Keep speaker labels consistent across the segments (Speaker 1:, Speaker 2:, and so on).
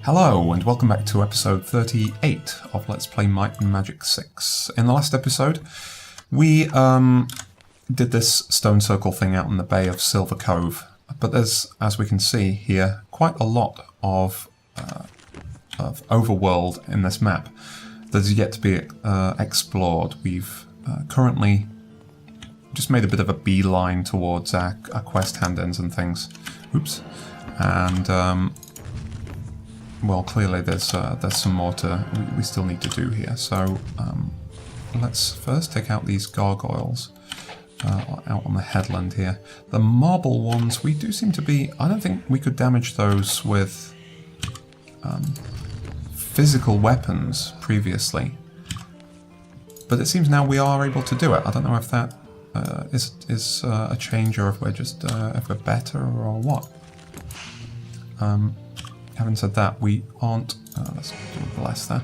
Speaker 1: Hello, and welcome back to episode 38 of Let's Play Might and Magic 6. In the last episode, we did this stone circle thing out in the bay of Silver Cove, but there's, as we can see here, quite a lot of overworld in this map that is yet to be explored. We've currently just made a bit of a beeline towards our quest hand-ins and things. Oops. And well, clearly there's some more we still need to do here. So let's first take out these gargoyles out on the headland here. The marble ones, we do seem to be... I don't think we could damage those with physical weapons previously, but it seems now we are able to do it. I don't know if that is a change, or if we're just if we're better or what. Having said that, we aren't... let's do less there.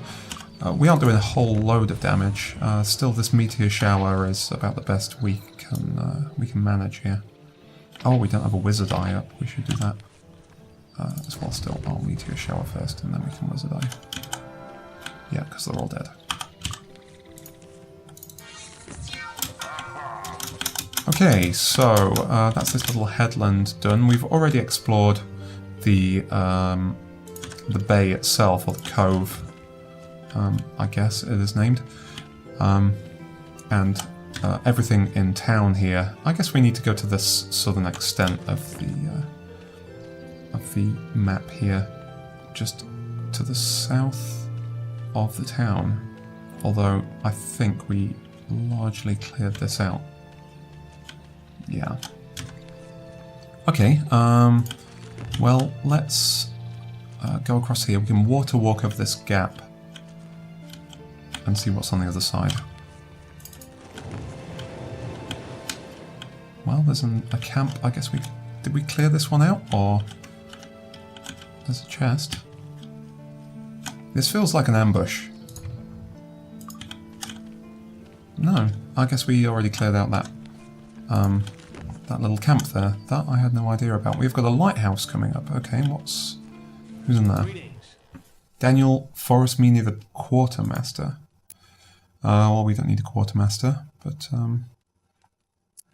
Speaker 1: We aren't doing a whole load of damage. Still, this meteor shower is about the best we can manage here. Oh, we don't have a wizard eye up. We should do that as well. Still, I'll meteor shower first, and then we can wizard eye. Yeah, because they're all dead. Okay, so that's this little headland done. We've already explored the bay itself, or the cove, I guess it is named, and everything in town here. I guess we need to go to this southern extent of the map here, just to the south of the town, although I think we largely cleared this out. Yeah. Okay, well, let's go across here. We can water walk over this gap and see what's on the other side. Well, there's a camp. I guess did we clear this one out, or there's a chest? This feels like an ambush. No, I guess we already cleared out that little camp there. That I had no idea about. We've got a lighthouse coming up. Okay, who's in there? Daniel Forrest Meany, the quartermaster. Well, we don't need a quartermaster, but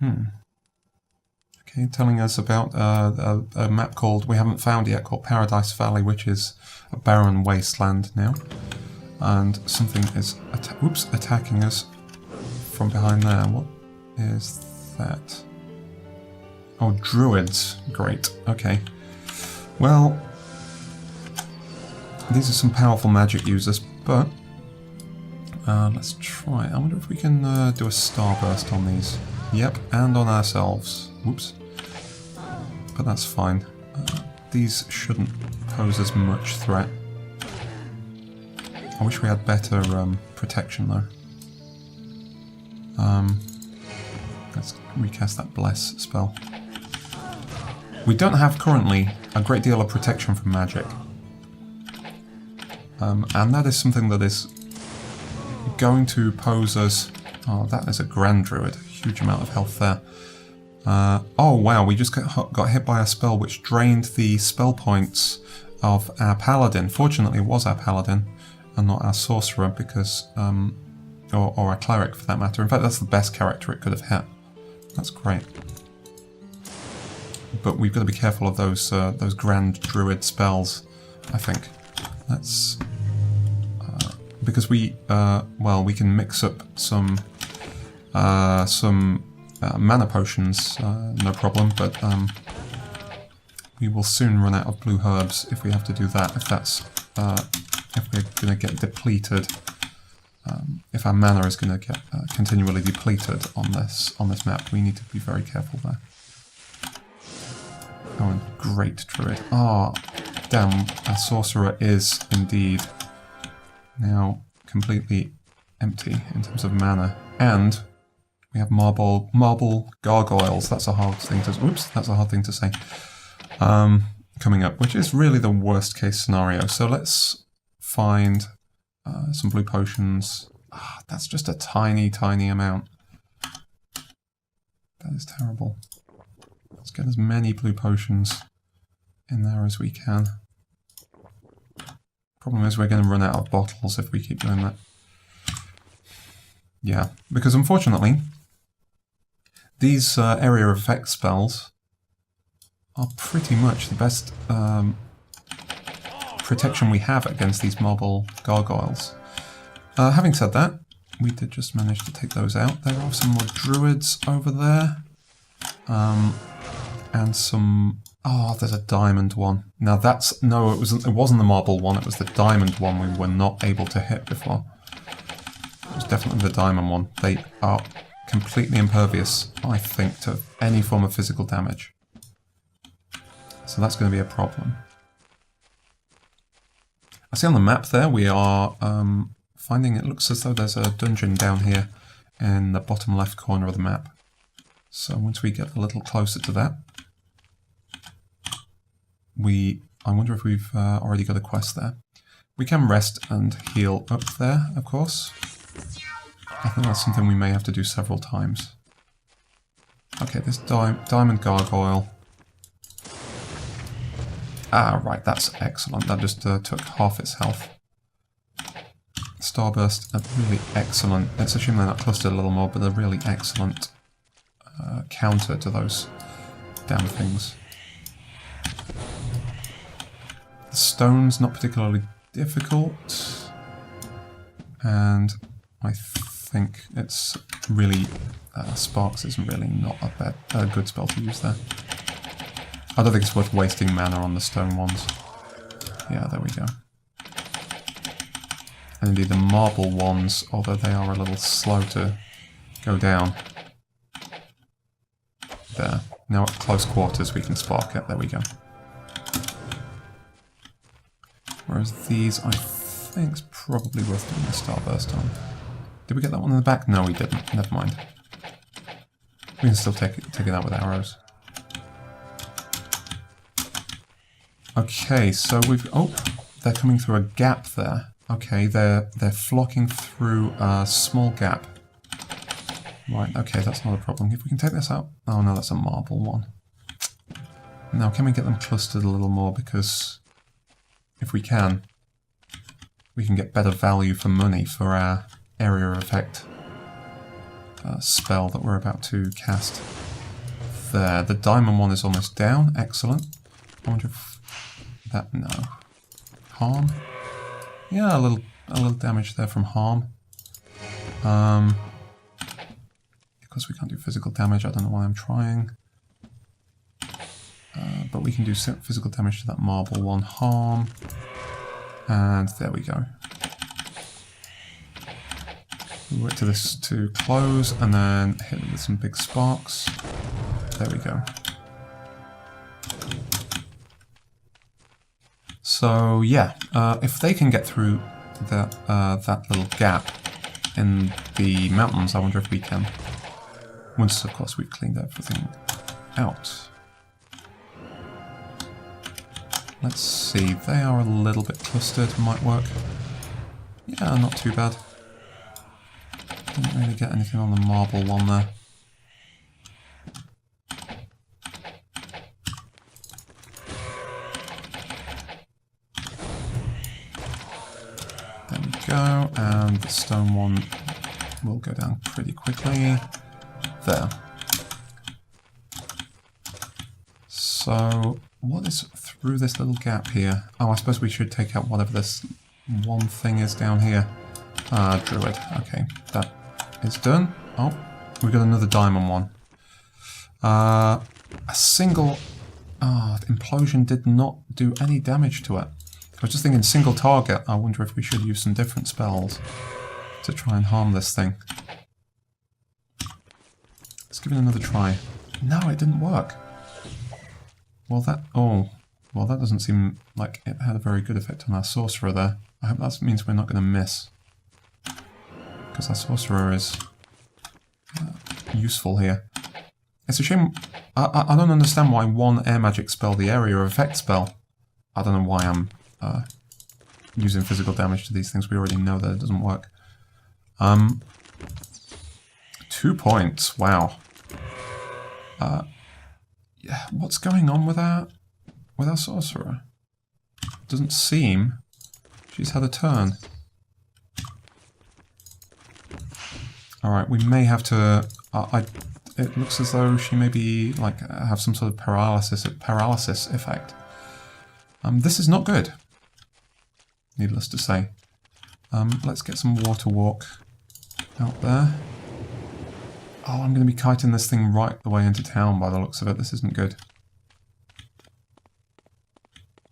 Speaker 1: okay, telling us about a map we haven't found yet, called Paradise Valley, which is a barren wasteland now, and something is attacking us from behind there. What is that? Oh, druids. Great. Okay. Well, these are some powerful magic users, but let's try. I wonder if we can do a starburst on these. Yep, and on ourselves. Whoops. But that's fine. These shouldn't pose as much threat. I wish we had better protection, though. Let's recast that Bless spell. We don't have currently a great deal of protection from magic. And that is something that is going to pose us... Oh, that is a Grand Druid. Huge amount of health there. Oh wow, we just got hit by a spell which drained the spell points of our Paladin. Fortunately, it was our Paladin and not our Sorcerer, because... or our Cleric, for that matter. In fact, that's the best character it could have hit. That's great. But we've got to be careful of those Grand Druid spells, I think. Let's... because well, we can mix up some mana potions, no problem, but we will soon run out of blue herbs if we have to do that, if we're going to get depleted. If our mana is going to get continually depleted on this map, we need to be very careful there. Oh, and great druid. Ah, damn, our sorcerer is indeed now completely empty in terms of mana. And we have marble gargoyles. That's a hard thing to... Oops, that's a hard thing to say. Coming up, which is really the worst case scenario. So let's find some blue potions. Ah, that's just a tiny, tiny amount. That is terrible. Let's get as many blue potions in there as we can. Problem is we're going to run out of bottles if we keep doing that. Yeah, because unfortunately, these area effect spells are pretty much the best protection we have against these marble gargoyles. Having said that, we did just manage to take those out. There are some more druids over there. And some... Oh, there's a diamond one. Now that's... No, it wasn't the marble one, it was the diamond one we were not able to hit before. It was definitely the diamond one. They are completely impervious, I think, to any form of physical damage. So that's going to be a problem. I see on the map there we are finding... It looks as though there's a dungeon down here in the bottom left corner of the map. So once we get a little closer to that, I wonder if we've already got a quest there. We can rest and heal up there, of course. I think that's something we may have to do several times. Okay, this diamond gargoyle. Ah, right, that's excellent. That just took half its health. Starburst, really excellent. It's a shame they're not clustered a little more, but they're really excellent counter to those damn things. The stone's not particularly difficult, and I think it's really Sparks isn't really not a good spell to use there. I don't think it's worth wasting mana on the stone ones. Yeah, there we go. And indeed the marble ones, although they are a little slow to go down. There. Now at close quarters we can spark it. There we go. Whereas these, I think, is probably worth doing a starburst on. Did we get that one in the back? No, we didn't. Never mind. We can still take it out with arrows. Okay, so we've... Oh, they're coming through a gap there. Okay, they're flocking through a small gap. Right, okay, that's not a problem. If we can take this out... Oh no, that's a marble one. Now, can we get them clustered a little more? Because if we can get better value for money for our area effect spell that we're about to cast. There, the diamond one is almost down. Excellent. I wonder if that... No. Harm? Yeah, a little damage there from harm. Because we can't do physical damage, I don't know why I'm trying. But we can do physical damage to that marble one. Harm. And there we go. We wait to this to close and then hit it with some big sparks. There we go. So yeah, if they can get through that little gap in the mountains, I wonder if we can. Once, of course, we've cleaned everything out. Let's see, they are a little bit clustered, might work. Yeah, not too bad. Didn't really get anything on the marble one there. There we go, and the stone one will go down pretty quickly. There. So, what is through this little gap here? Oh, I suppose we should take out whatever this one thing is down here. Druid. Okay, that is done. Oh, we got another diamond one. A single... implosion did not do any damage to it. I was just thinking single target. I wonder if we should use some different spells to try and harm this thing. Let's give it another try. No, it didn't work. Well, that... Oh. Well, that doesn't seem like it had a very good effect on our sorcerer there. I hope that means we're not going to miss. Because our sorcerer is useful here. It's a shame... I don't understand why one air magic spell, the area effect spell... I don't know why I'm using physical damage to these things. We already know that it doesn't work. 2 points. Wow. Yeah, what's going on with our sorcerer? Doesn't seem... She's had a turn. Alright, we may have to... it looks as though she may be, like, have some sort of paralysis effect. This is not good, needless to say. Let's get some water walk out there. Oh, I'm going to be kiting this thing right the way into town by the looks of it. This isn't good.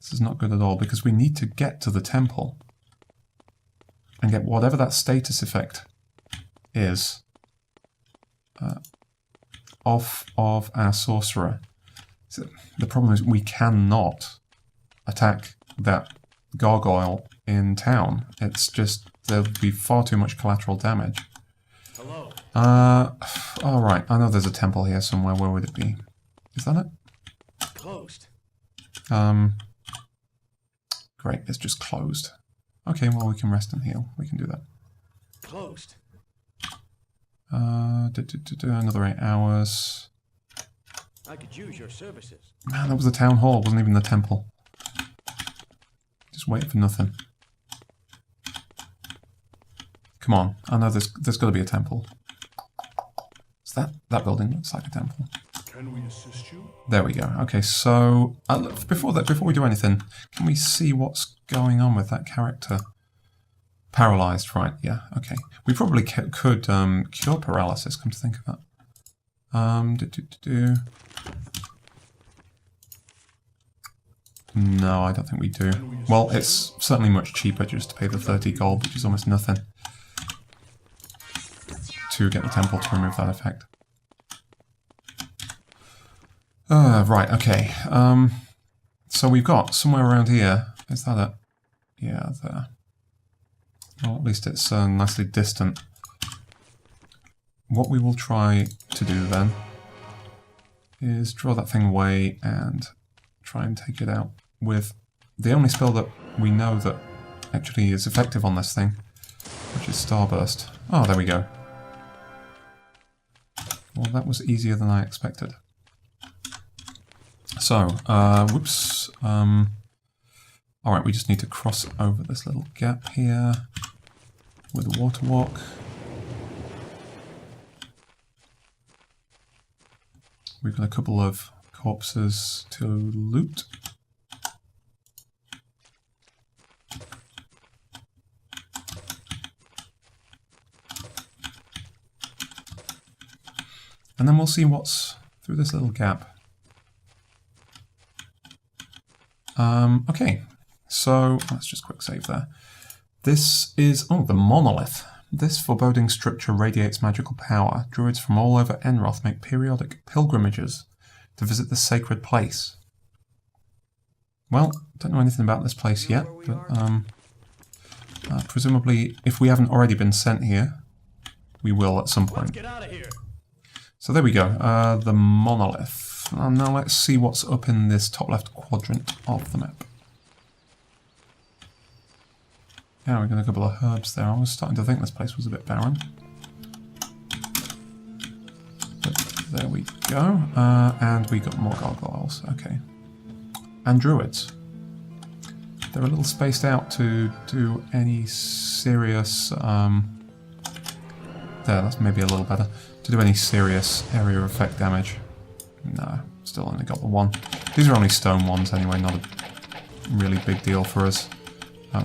Speaker 1: This is not good at all, because we need to get to the temple and get whatever that status effect is off of our sorcerer. So the problem is we cannot attack that gargoyle in town. It's just, there'll be far too much collateral damage.
Speaker 2: Hello.
Speaker 1: Alright, I know there's a temple here somewhere. Where would it be? Is that it?
Speaker 2: Closed.
Speaker 1: Great, it's just closed. Okay, well we can rest and heal. We can do that.
Speaker 2: Closed.
Speaker 1: Another 8 hours.
Speaker 2: I could use your services.
Speaker 1: Man, that was the town hall, it wasn't even the temple. Just wait for nothing. Come on, I know there's got to be a temple. Is that building looks like a temple.
Speaker 2: Can we assist you?
Speaker 1: There we go. Okay, so before we do anything, can we see what's going on with that character? Paralyzed, right? Yeah. Okay. We probably could cure paralysis. Come to think of that. No, I don't think we do. Well, it's certainly much cheaper just to pay the 30 gold, which is almost nothing, to get the temple to remove that effect. Right, okay. So we've got somewhere around here. Is that it? Yeah, there. Well, at least it's nicely distant. What we will try to do then is draw that thing away and try and take it out with the only spell that we know that actually is effective on this thing, which is Starburst. Oh, there we go. Well, that was easier than I expected. So, whoops. Alright, we just need to cross over this little gap here with a water walk. We've got a couple of corpses to loot. And then we'll see what's through this little gap. Okay, so let's just quick save there. This is, oh, the monolith. This foreboding structure radiates magical power. Druids from all over Enroth make periodic pilgrimages to visit the sacred place. Well, don't know anything about this place yet, but presumably, if we haven't already been sent here, we will at some point.
Speaker 2: Let's get out of here.
Speaker 1: So there we go, the monolith. And now let's see what's up in this top left quadrant of the map. Yeah, we got a couple of herbs there. I was starting to think this place was a bit barren. But there we go. And we got more gargoyles. Okay. And druids. They're a little spaced out to do any serious... there, that's maybe a little better. To do any serious area effect damage. No, still only got the one. These are only stone ones anyway, not a really big deal for us.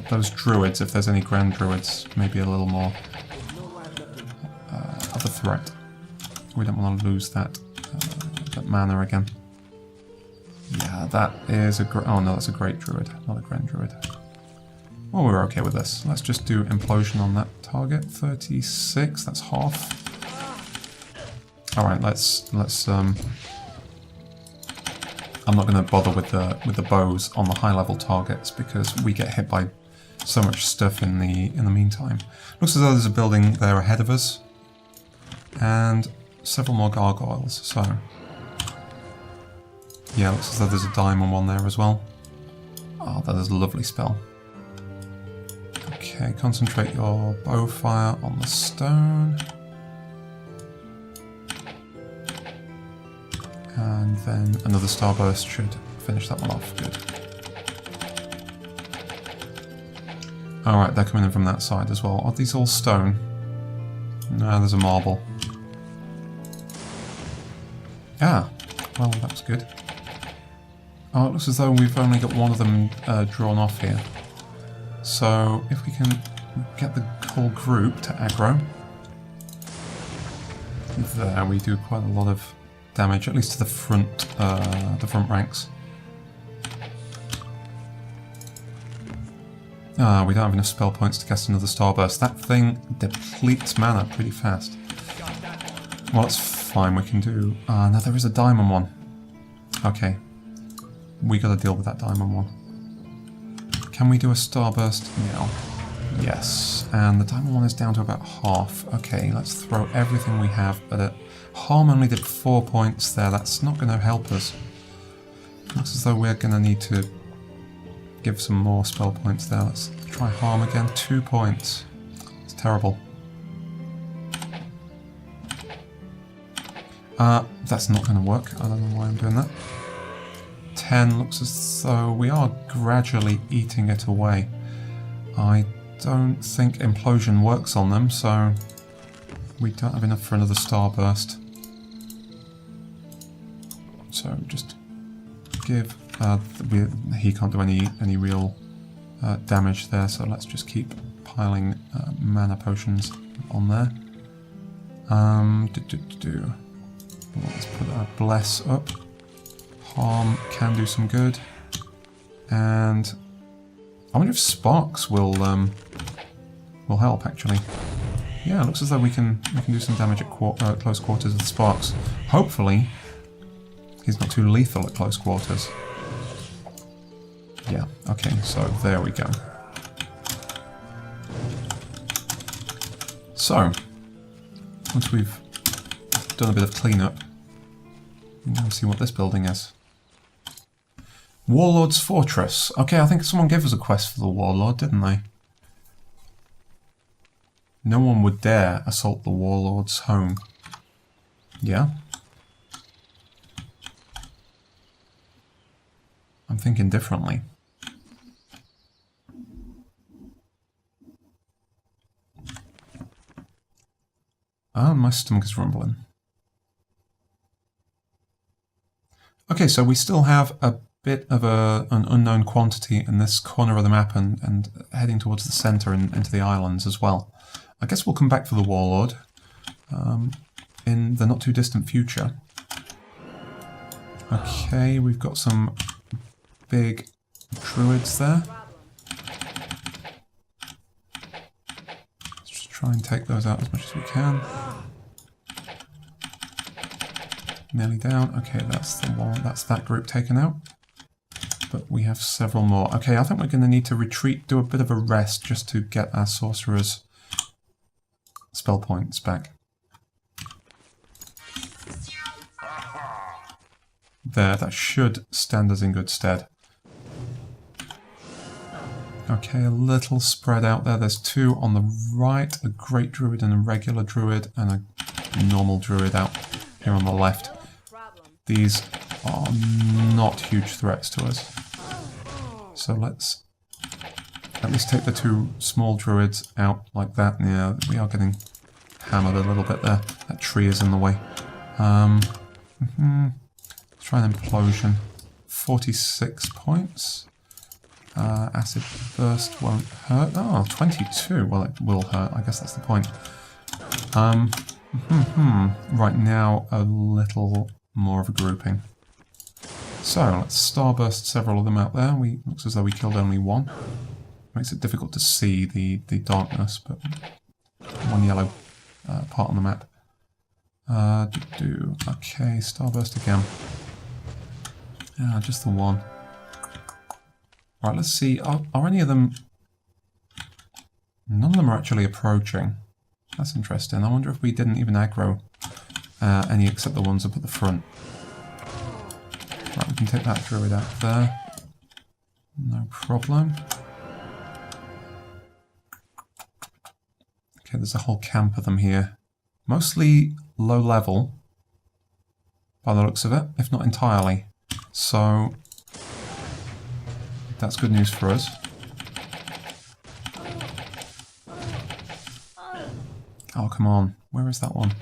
Speaker 1: Those druids, if there's any grand druids, maybe a little more of a threat. We don't want to lose that mana again. Yeah, that is a great... Oh no, that's a great druid, not a grand druid. Well, we're okay with this. Let's just do implosion on that target. 36, that's half. Alright, let's I'm not going to bother with the bows on the high level targets because we get hit by so much stuff in the meantime. Looks as though there's a building there ahead of us, and several more gargoyles. So yeah, looks as though there's a diamond one there as well. Oh, that is a lovely spell. Okay, concentrate your bow fire on the stone. And then another starburst should finish that one off. Good. Alright, they're coming in from that side as well. Are these all stone? No, there's a marble. Ah, well, that's good. Oh, it looks as though we've only got one of them drawn off here. So, if we can get the whole group to aggro. There, we do quite a lot of damage, at least to the front ranks. Ah, we don't have enough spell points to cast another starburst. That thing depletes mana pretty fast. Well, that's fine, we can do... Ah, no, there is a diamond one. Okay. We gotta deal with that diamond one. Can we do a starburst now? Yes. And the diamond one is down to about half. Okay, let's throw everything we have at it. Harm only did 4 points there. That's not going to help us. Looks as though we're going to need to give some more spell points there. Let's try harm again. 2 points. It's terrible. That's not going to work. I don't know why I'm doing that. 10 looks as though we are gradually eating it away. I don't think implosion works on them, so we don't have enough for another starburst. So just give... he can't do any real damage there, so let's just keep piling mana potions on there. Let's put a bless up. Harm can do some good. And I wonder if sparks will help actually. Yeah, it looks as though we can do some damage at close quarters with sparks. Hopefully, he's not too lethal at close quarters. Yeah, okay, so there we go. So, once we've done a bit of cleanup, let's see what this building is. Warlord's Fortress. Okay, I think someone gave us a quest for the Warlord, didn't they? No one would dare assault the Warlord's home. Yeah? I'm thinking differently. Ah, my stomach is rumbling. Okay, so we still have a bit of an unknown quantity in this corner of the map and heading towards the centre and into the islands as well. I guess we'll come back for the Warlord in the not too distant future. Okay, we've got some big druids there. Let's just try and take those out as much as we can. Nearly down. Okay, that's the one. That's that group taken out. But we have several more. Okay, I think we're going to need to retreat, do a bit of a rest just to get our sorcerer's spell points back. There, that should stand us in good stead. Okay, a little spread out there. There's two on the right, a great druid and a regular druid, and a normal druid out here on the left. These are not huge threats to us. So let's at least take the two small druids out like that. Yeah, we are getting hammered a little bit there. That tree is in the way. Let's try an implosion. 46 points. Acid burst won't hurt. Oh, 22. Well, it will hurt. I guess that's the point. Right now, a little more of a grouping. So, let's starburst several of them out there. Looks as though we killed only one. Makes it difficult to see the darkness, but one yellow part on the map. Okay, starburst again. Yeah, just the one. Right, let's see. Are any of them... None of them are actually approaching. That's interesting. I wonder if we didn't even aggro any except the ones up at the front. Right, we can take that druid out there. No problem. Okay, there's a whole camp of them here. Mostly low level, by the looks of it, if not entirely. So, that's good news for us. Oh, come on. Where is that one?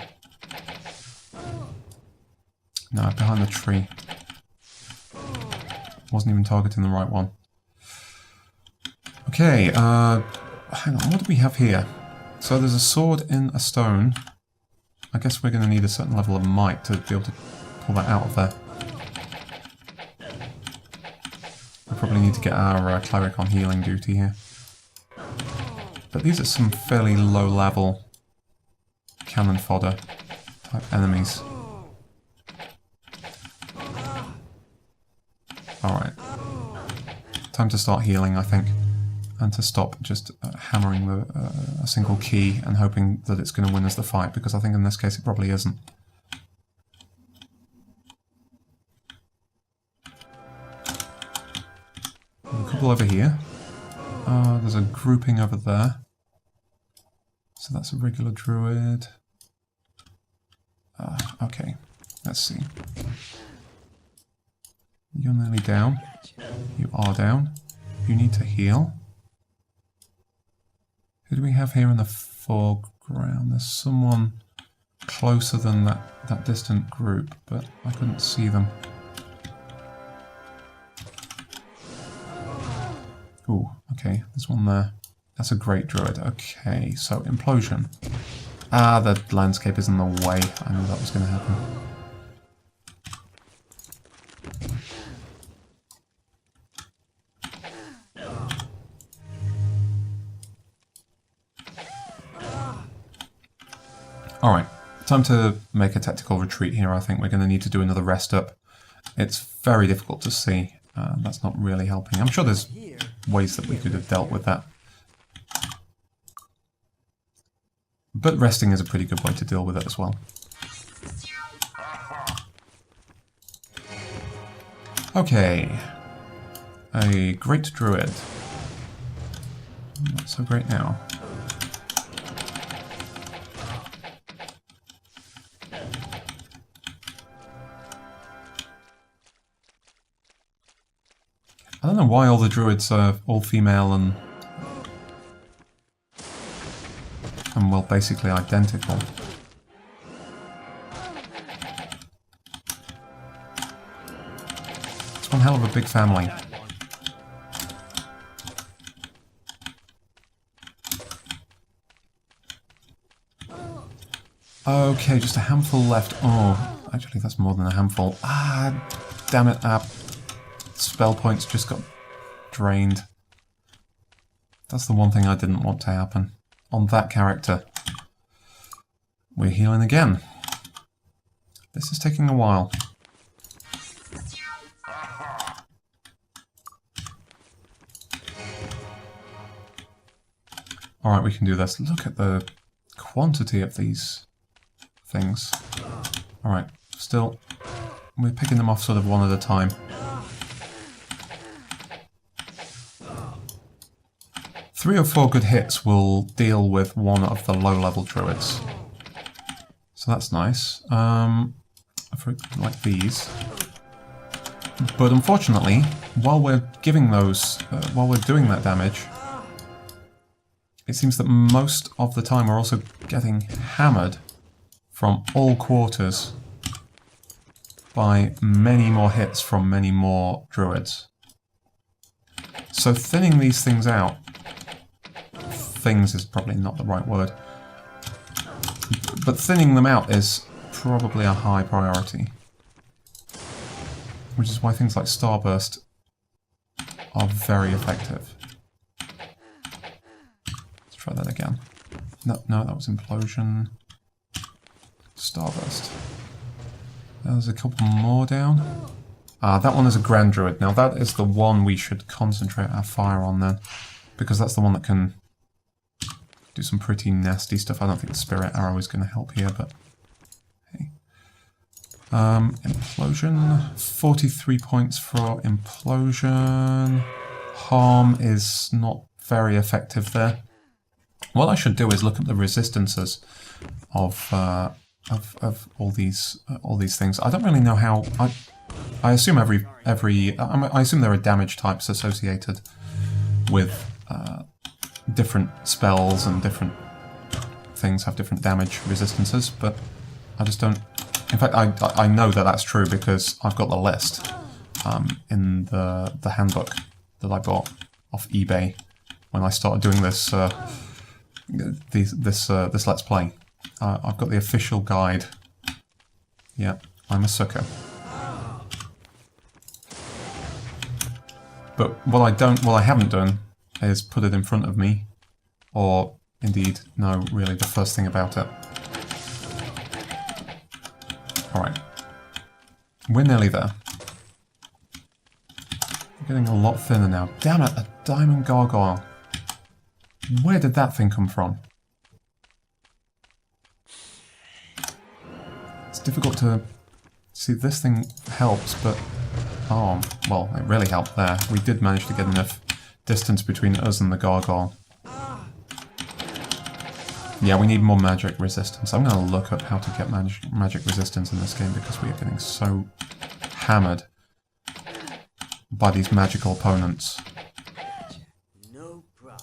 Speaker 1: No, behind the tree. Wasn't even targeting the right one. Okay, hang on. What do we have here? So there's a sword in a stone. I guess we're going to need a certain level of might to be able to pull that out of there. We probably need to get our cleric on healing duty here. But these are some fairly low level cannon fodder type enemies. Alright. Time to start healing, I think. And to stop just hammering a single key and hoping that it's going to win us the fight, because I think in this case it probably isn't. A couple over here. There's a grouping over there. So that's a regular druid. Okay, let's see. You're nearly down. You are down. You need to heal. Who do we have here in the foreground? There's someone closer than that distant group, but I couldn't see them. Ooh, okay, there's one there. That's a great druid. Okay, so implosion. Ah, the landscape is in the way. I knew that was going to happen. Alright, time to make a tactical retreat here. I think we're going to need to do another rest up. It's very difficult to see. That's not really helping. I'm sure there's ways that we could have dealt with that. But resting is a pretty good way to deal with it as well. Okay. A great druid. Not so great now. I don't know why all the druids are all female and well, basically identical. It's one hell of a big family. Okay, just a handful left. Oh, actually that's more than a handful. Ah, damn it, spell points just got drained. That's the one thing I didn't want to happen. On that character. We're healing again. This is taking a while. Alright, we can do this. Look at the quantity of these things. Alright, still, we're picking them off sort of one at a time. Three or four good hits will deal with one of the low-level druids. So that's nice. For like these. But unfortunately, while we're giving those, while we're doing that damage, it seems that most of the time we're also getting hammered from all quarters by many more hits from many more druids. So thinning these things out, things is probably not the right word, but thinning them out is probably a high priority. Which is why things like Starburst are very effective. Let's try that again. No, that was Implosion. Starburst. There's a couple more down. Ah, that one is a Grand Druid. Now that is the one we should concentrate our fire on then, because that's the one that can do some pretty nasty stuff. I don't think the Spirit Arrow is going to help here, but hey. Implosion. 43 points for Implosion. Harm is not very effective there. What I should do is look at the resistances of all these things. I don't really know how. I assume I assume there are damage types associated with different spells and different things have different damage resistances, but I just don't... In fact, I know that that's true because I've got the list in the handbook that I bought off eBay when I started doing this this Let's Play. I've got the official guide. Yeah, I'm a sucker. But what I haven't done is put it in front of me, or indeed, no, really the first thing about it. Alright. We're nearly there. We're getting a lot thinner now. Damn it, a diamond gargoyle. Where did that thing come from? It's difficult to... See, this thing helps, but... Oh, well, it really helped there. We did manage to get enough distance between us and the gargoyle. Yeah, we need more magic resistance. I'm going to look up how to get magic resistance in this game because we are getting so hammered by these magical opponents.
Speaker 2: No problem.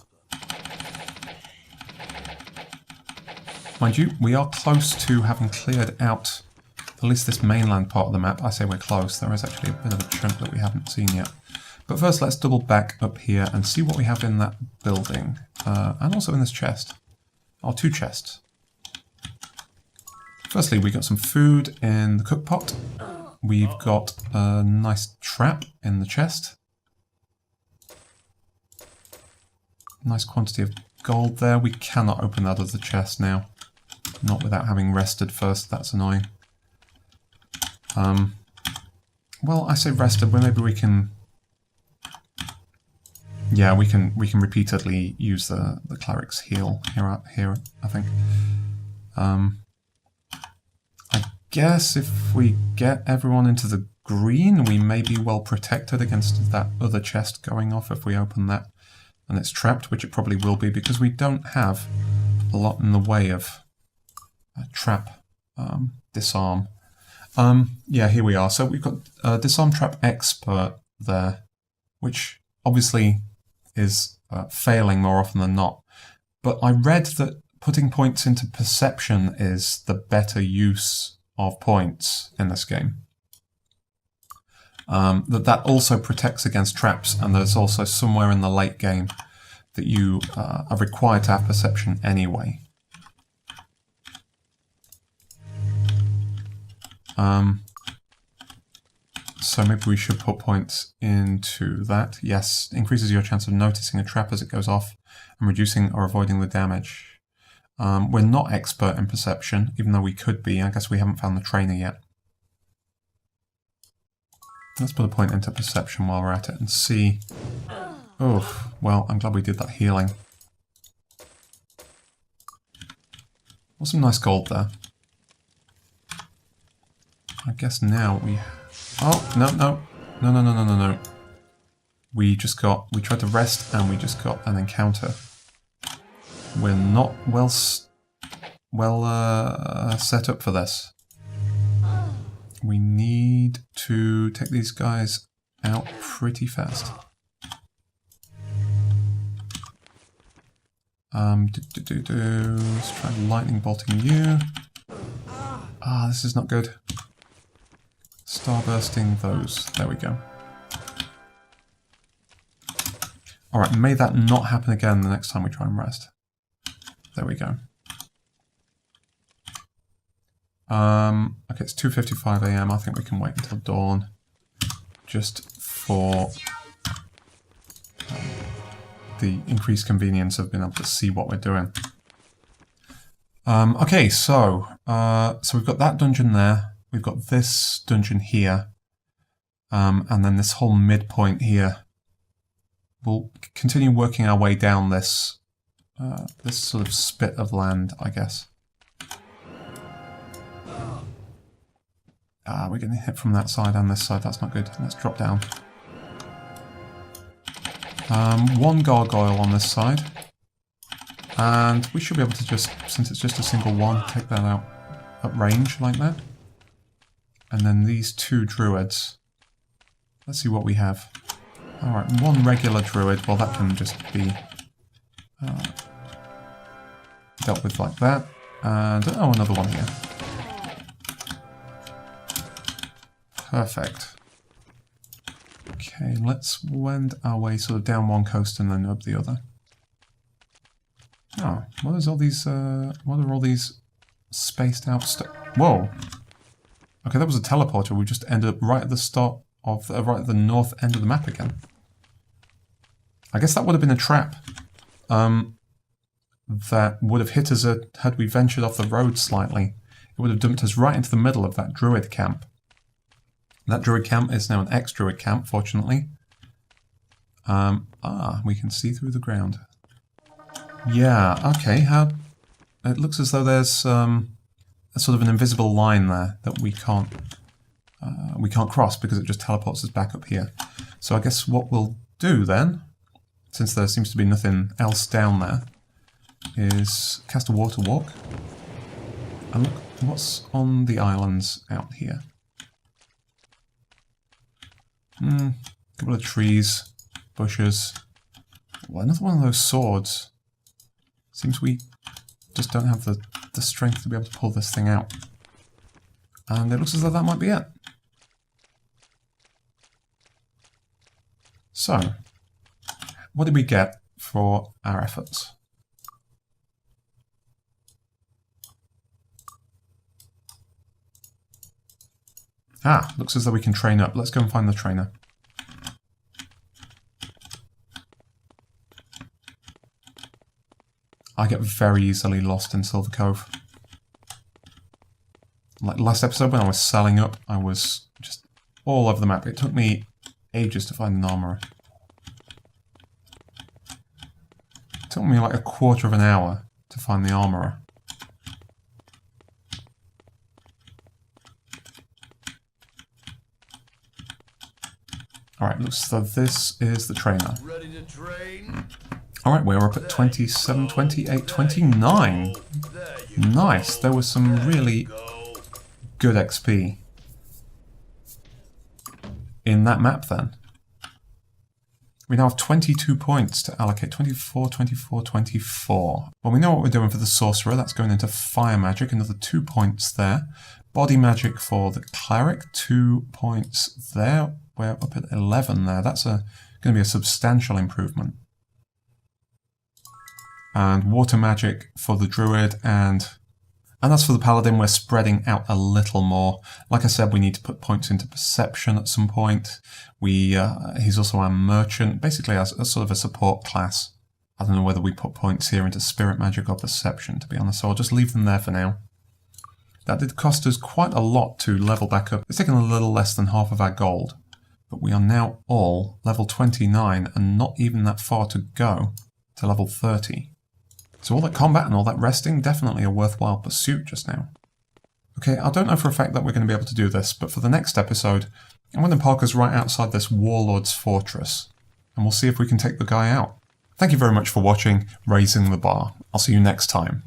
Speaker 1: Mind you, we are close to having cleared out at least this mainland part of the map. I say we're close. There is actually a bit of a chunk that we haven't seen yet. But first, let's double back up here and see what we have in that building. And also in this chest. Or two chests. Firstly, we got some food in the cook pot. We've got a nice trap in the chest. Nice quantity of gold there. We cannot open that other chest now. Not without having rested first. That's annoying. Well, I say rested, but maybe we can... Yeah, we can repeatedly use the cleric's heal here, I think. I guess if we get everyone into the green, we may be well protected against that other chest going off if we open that and it's trapped, which it probably will be because we don't have a lot in the way of trap disarm. Yeah, here we are. So we've got Disarm Trap Expert there, which obviously is failing more often than not. But I read that putting points into Perception is the better use of points in this game. That also protects against traps, and there's also somewhere in the late game that you are required to have Perception anyway. So maybe we should put points into that. Yes, increases your chance of noticing a trap as it goes off and reducing or avoiding the damage. We're not expert in Perception, even though we could be. I guess we haven't found the trainer yet. Let's put a point into Perception while we're at it and see. Oh, well, I'm glad we did that healing. Well, some nice gold there. I guess now we... Oh, no. We tried to rest and we just got an encounter. We're not well set up for this. We need to take these guys out pretty fast. Let's try lightning bolting you. Ah, this is not good. Starbursting those. There we go. Alright, may that not happen again the next time we try and rest. There we go. Okay, it's 2:55 AM. I think we can wait until dawn. Just for the increased convenience of being able to see what we're doing. Okay, so we've got that dungeon there. We've got this dungeon here, and then this whole midpoint here. We'll continue working our way down this this sort of spit of land, I guess. We're getting hit from that side and this side. That's not good. Let's drop down. One gargoyle on this side, and we should be able to just, since it's just a single one, take that out at range like that. And then these two druids. Let's see what we have. Alright, one regular druid. Well, that can just be dealt with like that. And, oh, another one here. Perfect. Okay, let's wend our way sort of down one coast and then up the other. Oh, what are all these spaced out stuff? Whoa! Okay, that was a teleporter. We just ended up right at the start of, right at the north end of the map again. I guess that would have been a trap. That would have hit us had we ventured off the road slightly. It would have dumped us right into the middle of that druid camp. That druid camp is now an ex-druid camp, fortunately. We can see through the ground. Yeah, okay, it looks as though there's a sort of an invisible line there that we can't cross because it just teleports us back up here. So I guess what we'll do then, since there seems to be nothing else down there, is cast a water walk. And look what's on the islands out here. Couple of trees, bushes. Well, another one of those swords. Seems we just don't have the strength to be able to pull this thing out. And it looks as though that might be it. So, what did we get for our efforts? Looks as though we can train up. Let's go and find the trainer. I get very easily lost in Silver Cove. Like last episode when I was selling up, I was just all over the map. It took me ages to find an armourer. It took me like a quarter of an hour to find the armourer. Alright, looks as though this is the trainer.
Speaker 2: Ready to train?
Speaker 1: Alright, we're up at 27, 28, 29. Nice, there was some really good XP in that map then. We now have 22 points to allocate. 24, 24, 24. Well, we know what we're doing for the sorcerer. That's going into fire magic. Another 2 points there. Body magic for the cleric. 2 points there. We're up at 11 there. That's going to be a substantial improvement. And water magic for the druid, and as for the paladin, we're spreading out a little more. Like I said, we need to put points into perception at some point. He's also our merchant, basically as sort of a support class. I don't know whether we put points here into spirit magic or perception, to be honest, so I'll just leave them there for now. That did cost us quite a lot to level back up. It's taken a little less than half of our gold, but we are now all level 29 and not even that far to go to level 30. So all that combat and all that resting, definitely a worthwhile pursuit just now. Okay, I don't know for a fact that we're going to be able to do this, but for the next episode, I'm going to park us right outside this warlord's fortress, and we'll see if we can take the guy out. Thank you very much for watching Raising the Bar. I'll see you next time.